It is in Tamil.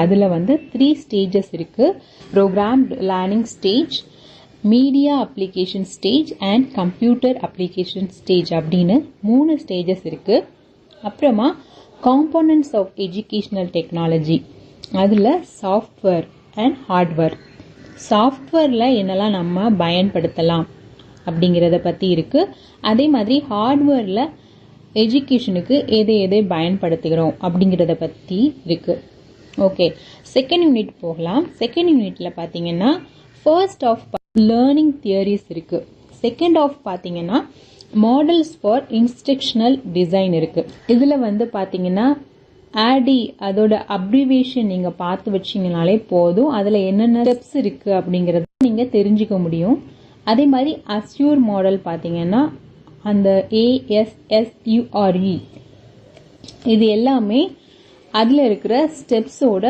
அதில் வந்து 3 ஸ்டேஜஸ் இருக்குது. Programmed learning stage, media application stage and computer application stage அப்படின்னு 3 ஸ்டேஜஸ் இருக்குது. அப்புறமா காம்போனன்ட்ஸ் ஆஃப் எஜுகேஷனல் டெக்னாலஜி, அதில் சாஃப்ட்வேர் அண்ட் ஹார்ட்வேர். சாஃப்ட்வேரில் என்னெல்லாம் நம்ம பயன்படுத்தலாம் அப்படிங்கிறத பற்றி இருக்குது. அதே மாதிரி ஹார்ட்வேரில் எஜுகேஷனுக்கு எதை பயன்படுத்துகிறோம் அப்படிங்கிறத பற்றி இருக்குது. ஓகே, செகண்ட் யூனிட் போகலாம். செகண்ட் யூனிட்டில் பார்த்தீங்கன்னா ஃபர்ஸ்ட் ஆஃப் லேர்னிங் தியரிஸ் இருக்குது. செகண்ட் ஆஃப் பார்த்தீங்கன்னா மாடல்ஸ் ஃபார் இன்ஸ்ட்ரக்ஷனல் டிசைன் இருக்குது. இதில் வந்து பார்த்தீங்கன்னா ஆடி அதோட அப்ரிவேஷன் நீங்கள் பார்த்து வச்சிங்கனாலே போதும். அதில் என்னென்ன ஸ்டெப்ஸ் இருக்குது அப்படிங்கிறத நீங்கள் தெரிஞ்சுக்க முடியும். அதே மாதிரி அஸ்யூர் மாடல் பார்த்தீங்கன்னா அந்த ASSURE இது எல்லாமே அதில் இருக்கிற ஸ்டெப்ஸோட